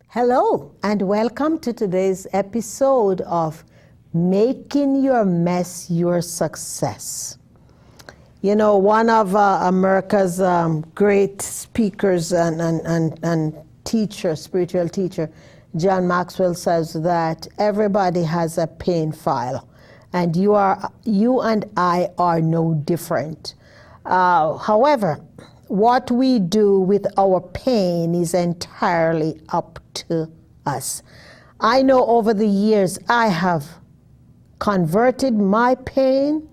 Hello, and welcome to today's episode of Making Your Mess Your Success. You know, one of America's great speakers and teacher, spiritual teacher, John Maxwell, says that everybody has a pain file, and you and I are no different. However, what we do with our pain is entirely up to us. I know over the years I have converted my pain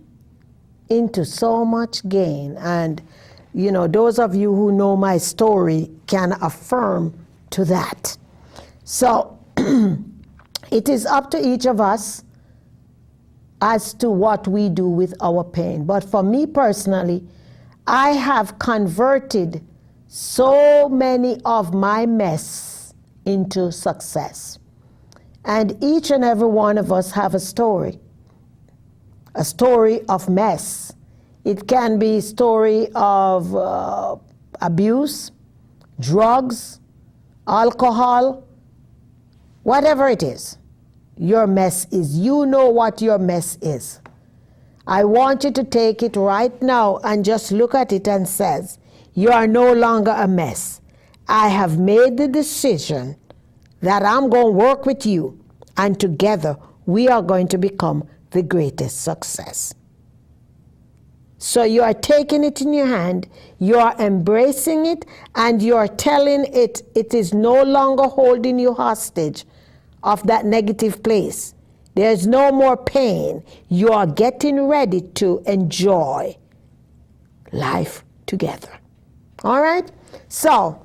into so much gain. And, you know, those of you who know my story can affirm to that. So it is up to each of us as to what we do with our pain. But for me personally, I have converted so many of my mess into success. And each and every one of us have a story of mess. It can be a story of abuse, drugs, alcohol, whatever it is. Your mess is, you know what your mess is. I want you to take it right now and just look at it and says, you are no longer a mess. I have made the decision that I'm going to work with you, and together we are going to become the greatest success. So you are taking it in your hand, you are embracing it, and you are telling it it is no longer holding you hostage of that negative place. There's no more pain. You are getting ready to enjoy life together. All right? So,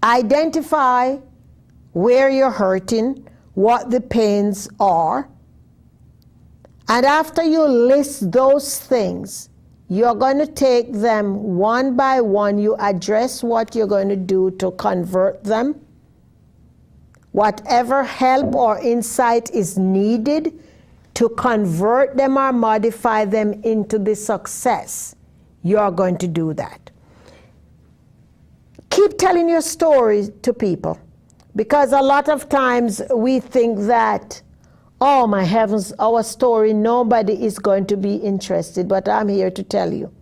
identify where you're hurting, what the pains are. And after you list those things, you're going to take them one by one. You address what you're going to do to convert them. Whatever help or insight is needed to convert them or modify them into the success, you are going to do that. Keep telling your story to people, because a lot of times we think that, oh my heavens, our story, nobody is going to be interested, but I'm here to tell you.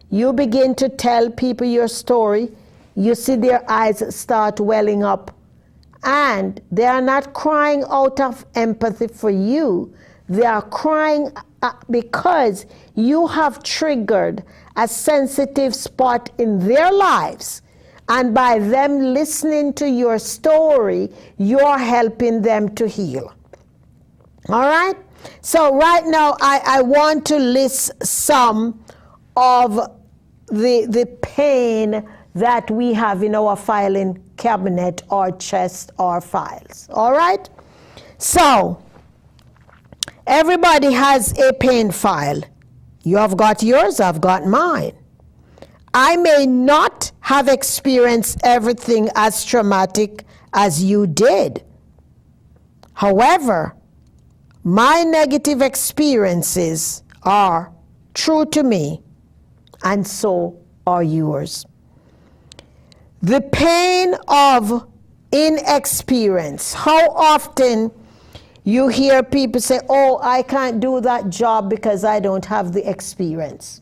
You begin to tell people your story, you see their eyes start welling up. And they are not crying out of empathy for you. They are crying because you have triggered a sensitive spot in their lives. And by them listening to your story, you're helping them to heal. All right? So right now, I want to list some of the pain that we have in our filing cabinet or chest or files. All right? So, everybody has a pain file. You have got yours, I've got mine. I may not have experienced everything as traumatic as you did. However, my negative experiences are true to me, and so are yours. The pain of inexperience. How often you hear people say, oh, I can't do that job because I don't have the experience.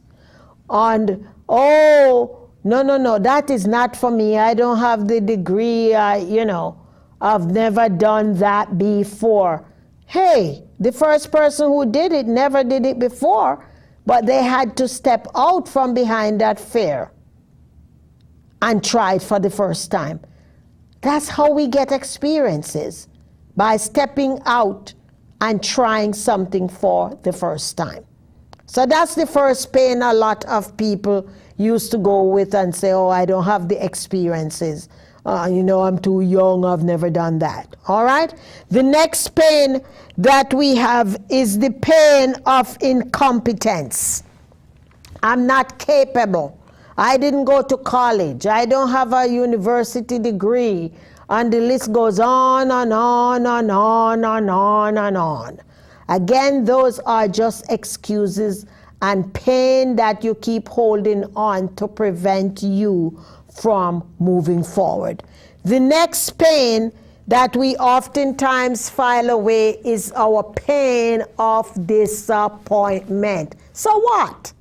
And, oh, no, that is not for me. I don't have the degree, I've never done that before. Hey, the first person who did it never did it before, but they had to step out from behind that fear and try it for the first time. That's how we get experiences, by stepping out and trying something for the first time. So that's the first pain a lot of people used to go with and say, oh, I don't have the experiences. I'm too young, I've never done that. All right? The next pain that we have is the pain of incompetence. I'm not capable. I didn't go to college. I don't have a university degree. And the list goes on and on and on and on and on. Again, those are just excuses and pain that you keep holding on to prevent you from moving forward. The next pain that we oftentimes file away is our pain of disappointment. So what?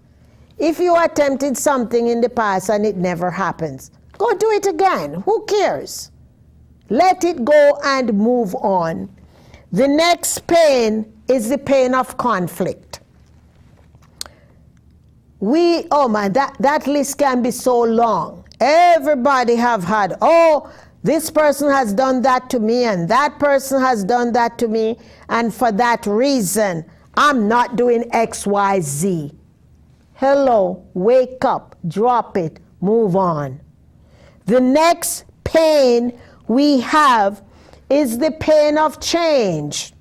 If you attempted something in the past and it never happens, go do it again. Who cares? Let it go and move on. The next pain is the pain of conflict. That list can be so long. Everybody have had, this person has done that to me and that person has done that to me, and for that reason, I'm not doing X, Y, Z. Hello, wake up, drop it, move on. The next pain we have is the pain of change.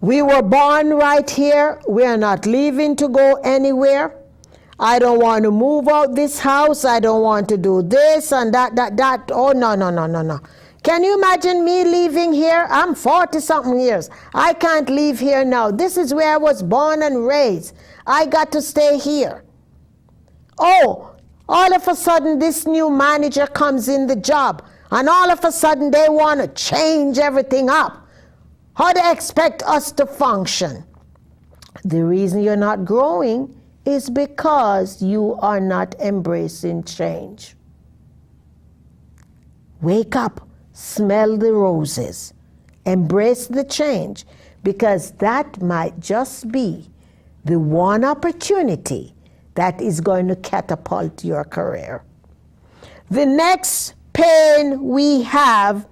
We were born right here. We are not leaving to go anywhere. I don't want to move out this house. I don't want to do this and that. Oh, no. Can you imagine me leaving here? I'm 40-something years. I can't leave here now. This is where I was born and raised. I got to stay here. Oh, all of a sudden this new manager comes in the job, and all of a sudden they want to change everything up. How do they expect us to function? The reason you're not growing is because you are not embracing change. Wake up, smell the roses, embrace the change, because that might just be the one opportunity that is going to catapult your career. The next pain we have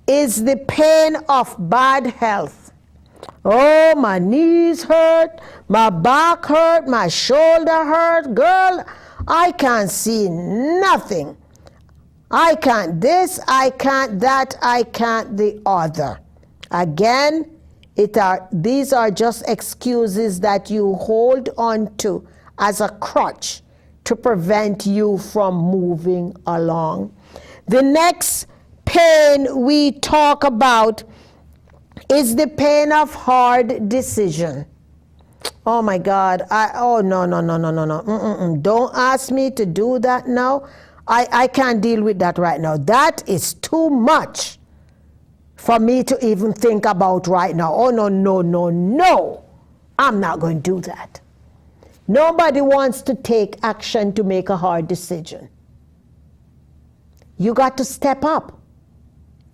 is the pain of bad health. Oh, my knees hurt, my back hurt, my shoulder hurt. Girl, I can't see nothing. I can't this, I can't that, I can't the other. Again, these are just excuses that you hold on to as a crutch to prevent you from moving along. The next pain we talk about is the pain of hard decision. Oh my God, no. Don't ask me to do that now. I can't deal with that right now. That is too much for me to even think about right now. Oh, no. I'm not going to do that. Nobody wants to take action to make a hard decision. You got to step up.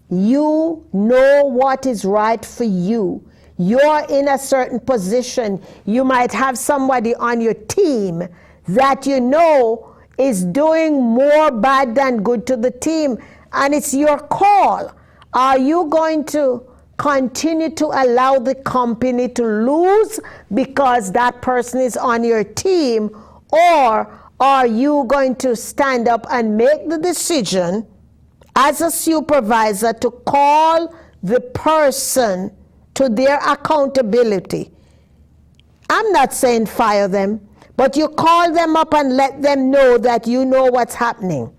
You know what is right for you. You're in a certain position. You might have somebody on your team that you know is doing more bad than good to the team, and it's your call. Are you going to continue to allow the company to lose because that person is on your team, or are you going to stand up and make the decision as a supervisor to call the person to their accountability? I'm not saying fire them, but you call them up and let them know that you know what's happening.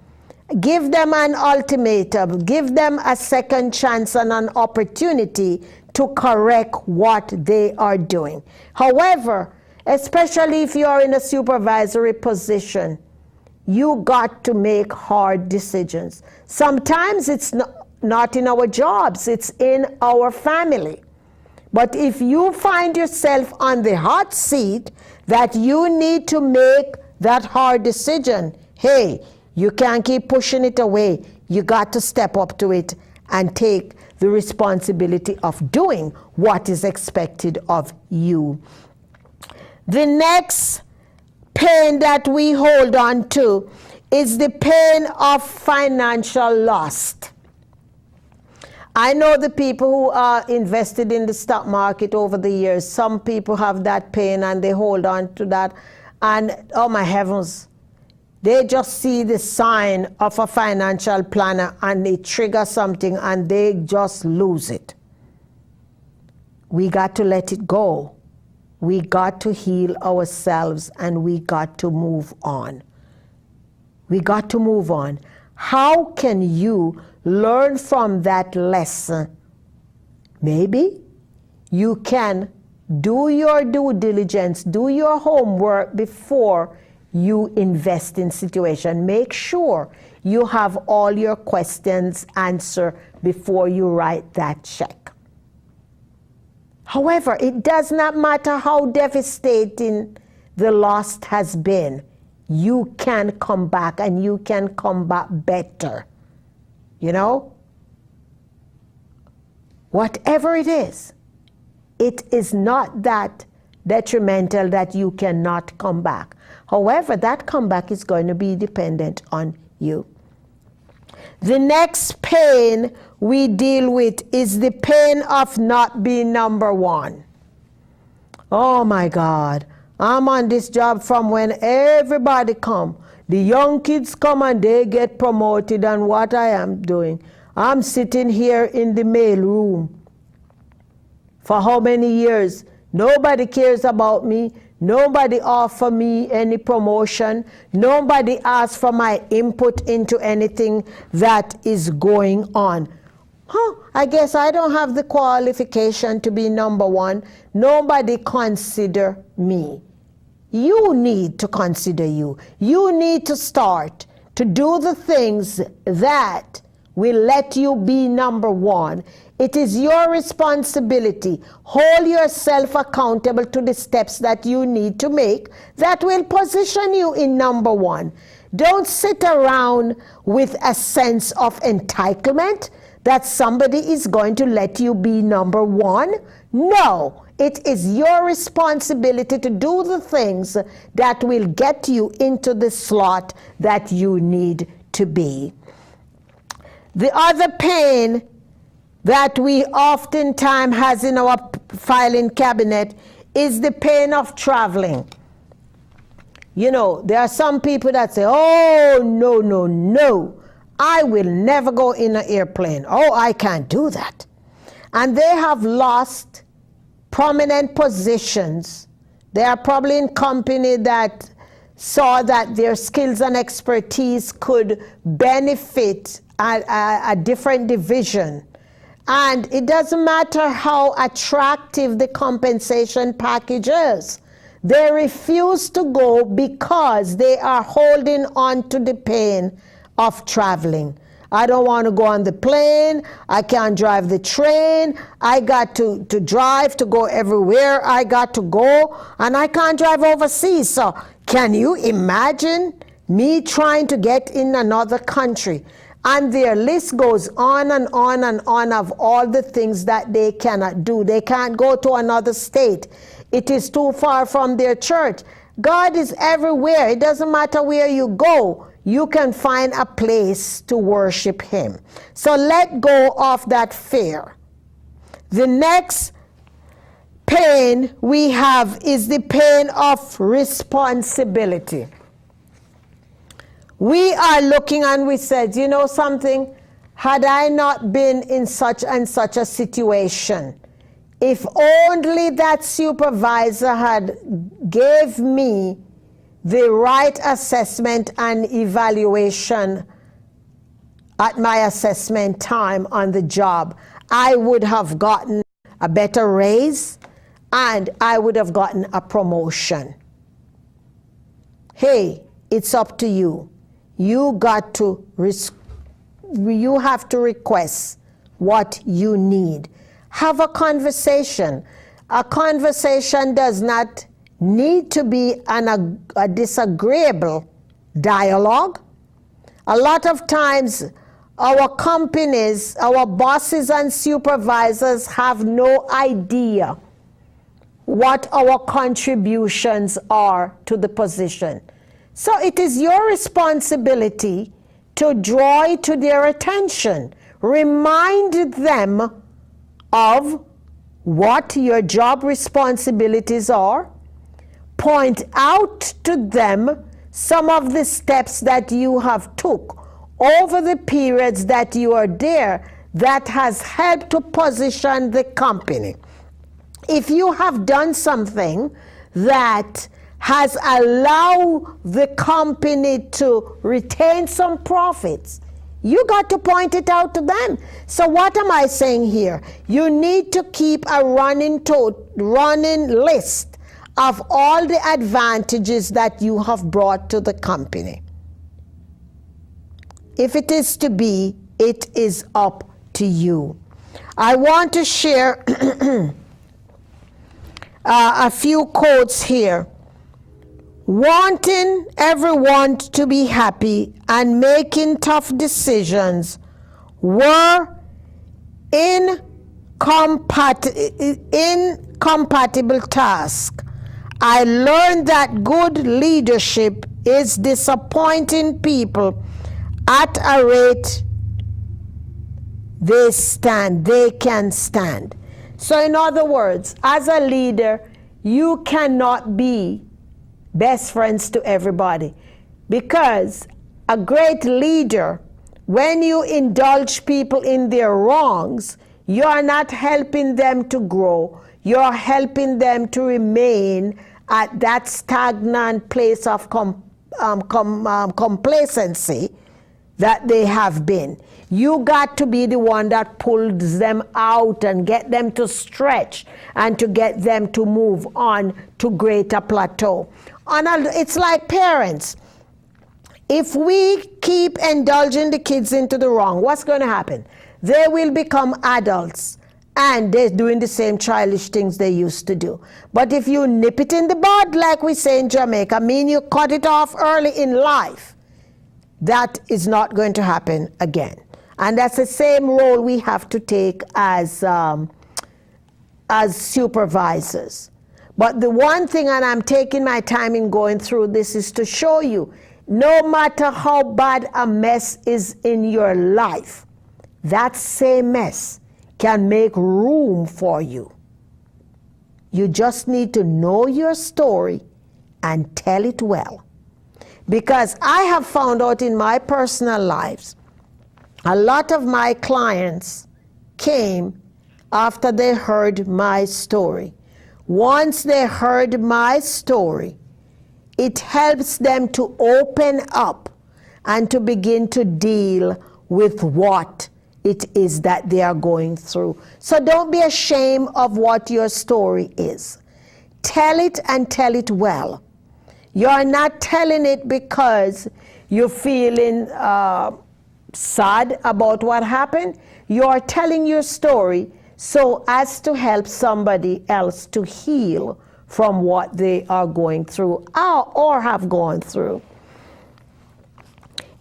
Give them an ultimatum. Give them a second chance and an opportunity to correct what they are doing. However, especially if you are in a supervisory position, you got to make hard decisions. Sometimes it's not in our jobs, it's in our family. But if you find yourself on the hot seat that you need to make that hard decision, hey, you can't keep pushing it away. You got to step up to it and take the responsibility of doing what is expected of you. The next pain that we hold on to is the pain of financial loss. I know the people who are invested in the stock market over the years. Some people have that pain and they hold on to that. And oh my heavens, they just see the sign of a financial planner and they trigger something and they just lose it. We got to let it go. We got to heal ourselves and we got to move on. We got to move on. How can you learn from that lesson? Maybe you can do your due diligence, do your homework before you invest in situation. Make sure you have all your questions answered before you write that check. However, it does not matter how devastating the loss has been. You can come back and you can come back better. You know? Whatever it is not that detrimental that you cannot come back. However, that comeback is going to be dependent on you. The next pain we deal with is the pain of not being number one. Oh my God. I'm on this job from when everybody come. The young kids come and they get promoted, and what I am doing, I'm sitting here in the mail room for how many years? Nobody cares about me. Nobody offer me any promotion. Nobody asks for my input into anything that is going on. I guess I don't have the qualification to be number one. Nobody consider me. You need to consider you. You need to start to do the things that will let you be number one. It is your responsibility. Hold yourself accountable to the steps that you need to make that will position you in number one. Don't sit around with a sense of entitlement that somebody is going to let you be number one. No, it is your responsibility to do the things that will get you into the slot that you need to be. The other pain that we oftentimes has in our filing cabinet is the pain of traveling. You know, there are some people that say, oh, no, I will never go in an airplane. Oh, I can't do that. And they have lost prominent positions. They are probably in company that saw that their skills and expertise could benefit a different division. And it doesn't matter how attractive the compensation package is. They refuse to go because they are holding on to the pain of traveling. I don't want to go on the plane. I can't drive the train. I got to drive to go everywhere I got to go, and I can't drive overseas. So can you imagine me trying to get in another country? And their list goes on and on and on of all the things that they cannot do. They can't go to another state. It is too far from their church. God is everywhere. It doesn't matter where you go. You can find a place to worship Him. So let go of that fear. The next pain we have is the pain of responsibility. We are looking and we said, you know something? Had I not been in such and such a situation, if only that supervisor had gave me the right assessment and evaluation at my assessment time on the job, I would have gotten a better raise and I would have gotten a promotion. Hey, it's up to you. You have to request what you need. Have a conversation. A conversation does not need to be a disagreeable dialogue. A lot of times our companies, our bosses and supervisors have no idea what our contributions are to the position. So it is your responsibility to draw it to their attention. Remind them of what your job responsibilities are. Point out to them some of the steps that you have took over the periods that you are there that has helped to position the company. If you have done something that has allowed the company to retain some profits, you got to point it out to them. So what am I saying here? You need to keep a running list of all the advantages that you have brought to the company. If it is to be, it is up to you. I want to share a few quotes here. Wanting everyone to be happy and making tough decisions were incompatible tasks. I learned that good leadership is disappointing people at a rate they can stand. So in other words, as a leader, you cannot be best friends to everybody, because a great leader, when you indulge people in their wrongs, you are not helping them to grow. You're helping them to remain at that stagnant place of complacency that they have been. You got to be the one that pulls them out and get them to stretch and to get them to move on to greater plateau. It's like parents. If we keep indulging the kids into the wrong, what's going to happen? They will become adults and they're doing the same childish things they used to do. But if you nip it in the bud, like we say in Jamaica, mean you cut it off early in life, that is not going to happen again. And that's the same role we have to take as supervisors. But the one thing, and I'm taking my time in going through this, is to show you, no matter how bad a mess is in your life, that same mess can make room for you. You just need to know your story and tell it well. Because I have found out in my personal lives, a lot of my clients came after they heard my story. Once they heard my story, it helps them to open up and to begin to deal with what it is that they are going through. So don't be ashamed of what your story is. Tell it and tell it well. You're not telling it because you're feeling sad about what happened. You're telling your story so as to help somebody else to heal from what they are going through or have gone through.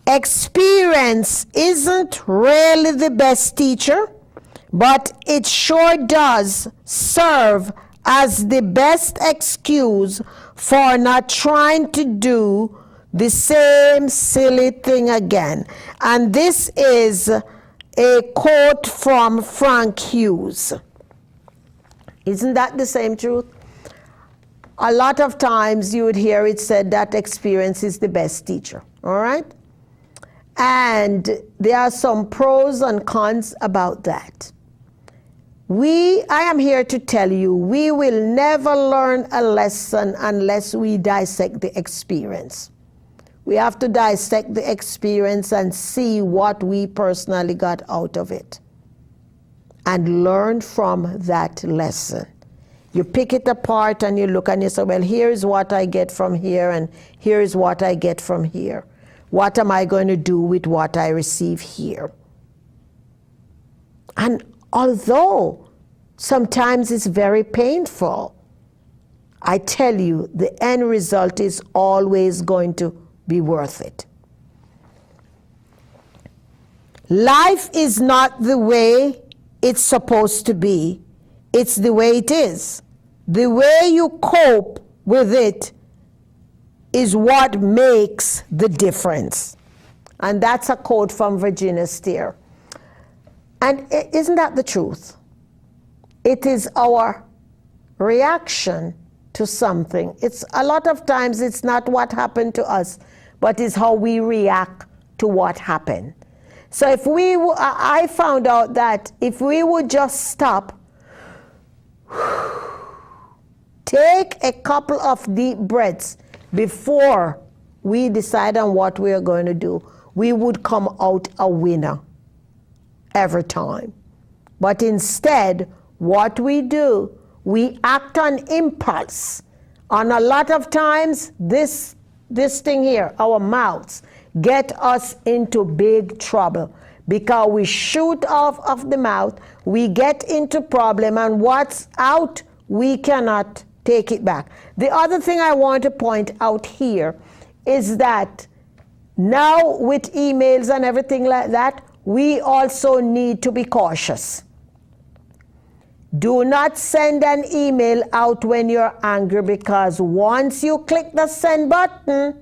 Experience isn't really the best teacher, but it sure does serve as the best excuse for not trying to do the same silly thing again. And this is a quote from Frank Hughes. Isn't that the same truth? A lot of times you would hear it said that experience is the best teacher, all right? And there are some pros and cons about that. I am here to tell you, we will never learn a lesson unless we dissect the experience. We have to dissect the experience and see what we personally got out of it and learn from that lesson. You pick it apart and you look and you say, well, here's what I get from here and here's what I get from here. What am I going to do with what I receive here? And although sometimes it's very painful, I tell you, the end result is always going to be worth it. Life is not the way it's supposed to be. It's the way it is. The way you cope with it is what makes the difference. And that's a quote from Virginia Steer. And isn't that the truth? It is our reaction to something. It's a lot of times it's not what happened to us, but it's how we react to what happened. So if I found out that if we would just stop, take a couple of deep breaths before we decide on what we are going to do, we would come out a winner every time. But instead, what we do, we act on impulse. And a lot of times, this thing here, our mouths, get us into big trouble because we shoot off of the mouth, we get into problem, and what's out, we cannot take it back. The other thing I want to point out here is that now with emails and everything like that, we also need to be cautious. Do not send an email out when you're angry, because once you click the send button,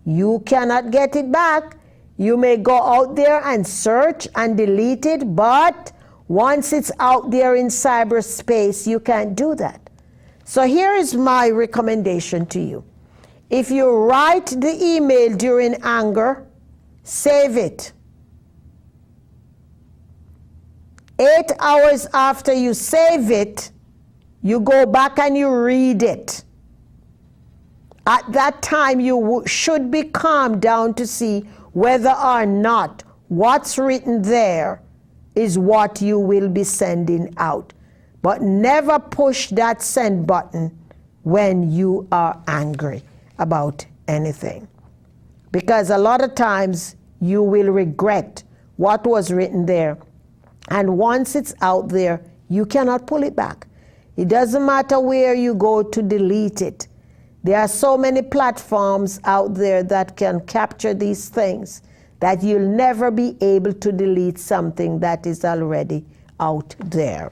you cannot get it back. You may go out there and search and delete it, but once it's out there in cyberspace, you can't do that. So here is my recommendation to you. If you write the email during anger, save it. 8 hours after you save it, you go back and you read it. At that time, you should be calmed down to see whether or not what's written there is what you will be sending out. But never push that send button when you are angry about anything. Because a lot of times you will regret what was written there. And once it's out there, you cannot pull it back. It doesn't matter where you go to delete it. There are so many platforms out there that can capture these things that you'll never be able to delete something that is already out there.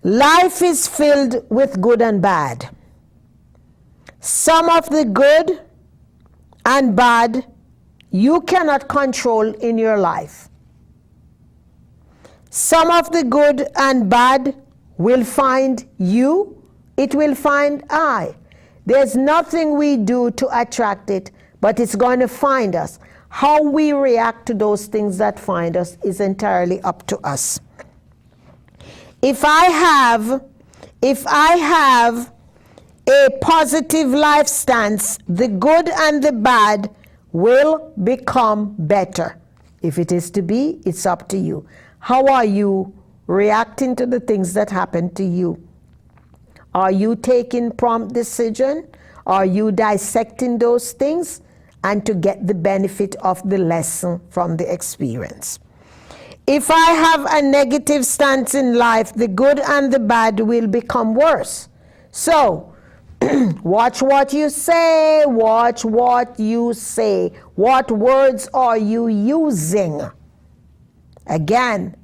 Life is filled with good and bad. Some of the good and bad you cannot control in your life. Some of the good and bad will find you, it will find I. There's nothing we do to attract it, but it's going to find us. How we react to those things that find us is entirely up to us. If I have a positive life stance, the good and the bad will become better. If it is to be, it's up to you. How are you reacting to the things that happen to you? Are you taking prompt decision? Are you dissecting those things and to get the benefit of the lesson from the experience? If I have a negative stance in life, the good and the bad will become worse. So, watch what you say, watch what you say. What words are you using? Again,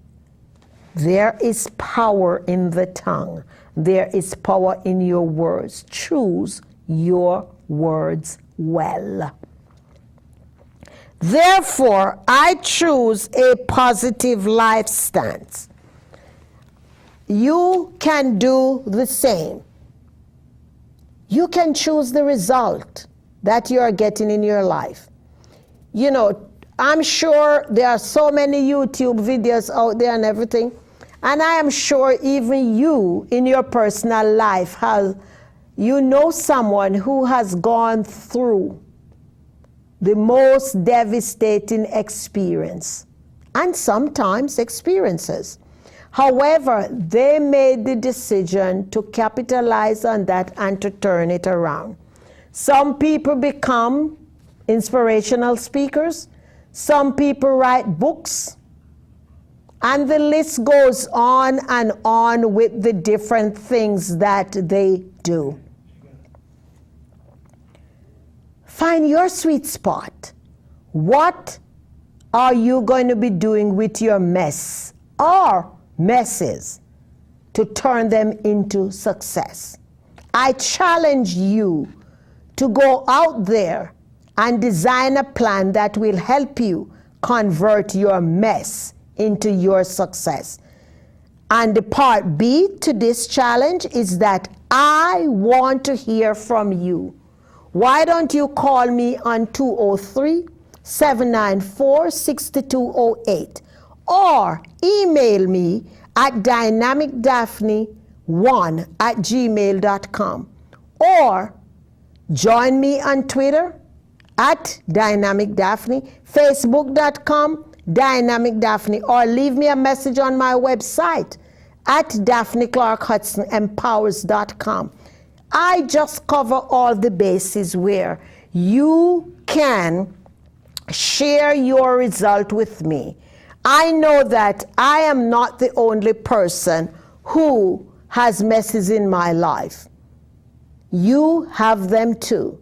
there is power in the tongue. There is power in your words. Choose your words well. Therefore, I choose a positive life stance. You can do the same. You can choose the result that you are getting in your life. You know, I'm sure there are so many YouTube videos out there and everything, and I am sure even you in your personal life you know someone who has gone through the most devastating experience, and sometimes experiences. However, they made the decision to capitalize on that and to turn it around. Some people become inspirational speakers. Some people write books. And the list goes on and on with the different things that they do. Find your sweet spot. What are you going to be doing with your mess or messes to turn them into success? I challenge you to go out there and design a plan that will help you convert your mess into your success. And the part B to this challenge is that I want to hear from you. Why don't you call me on 203-794-6208 or email me at dynamicdaphne1@gmail.com or join me on Twitter at Dynamic Daphne, Facebook.com, Dynamic Daphne, or leave me a message on my website at DaphneClarke-HudsonEmpowers.com. I just cover all the bases where you can share your result with me. I know that I am not the only person who has messes in my life. You have them too.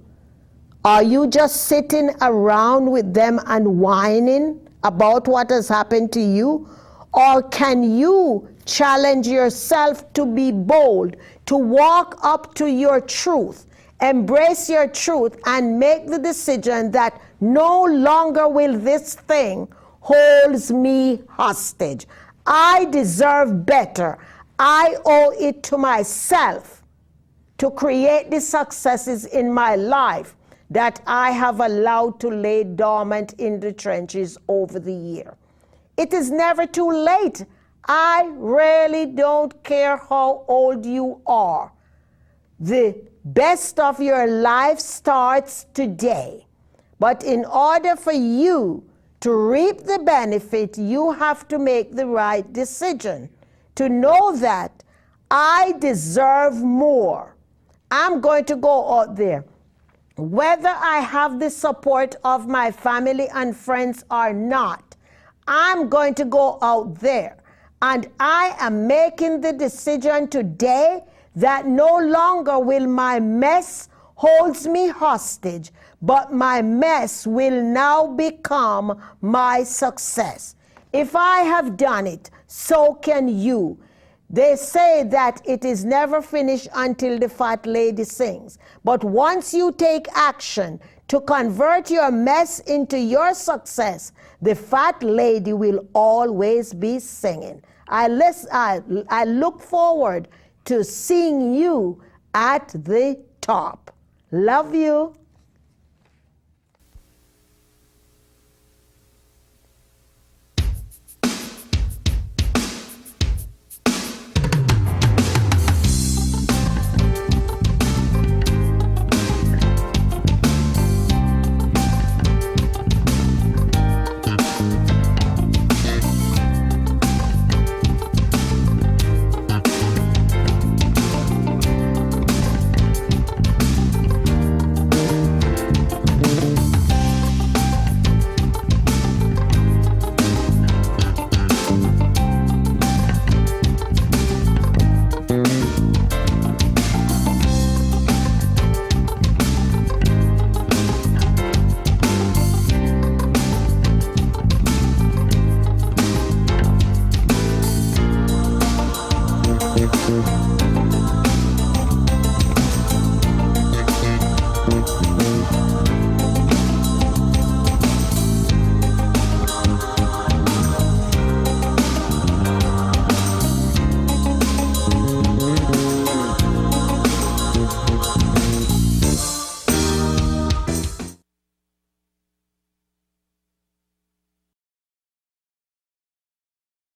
Are you just sitting around with them and whining about what has happened to you? Or can you challenge yourself to be bold, to walk up to your truth, embrace your truth, and make the decision that no longer will this thing holds me hostage. I deserve better. I owe it to myself to create the successes in my life that I have allowed to lay dormant in the trenches over the year. It is never too late. I really don't care how old you are. The best of your life starts today. But in order for you to reap the benefit, you have to make the right decision. To know that I deserve more. I'm going to go out there. Whether I have the support of my family and friends or not, I'm going to go out there. And I am making the decision today that no longer will my mess holds me hostage, but my mess will now become my success. If I have done it, so can you. They say that it is never finished until the fat lady sings. But once you take action to convert your mess into your success, the fat lady will always be singing. I look forward to seeing you at the top. Love you.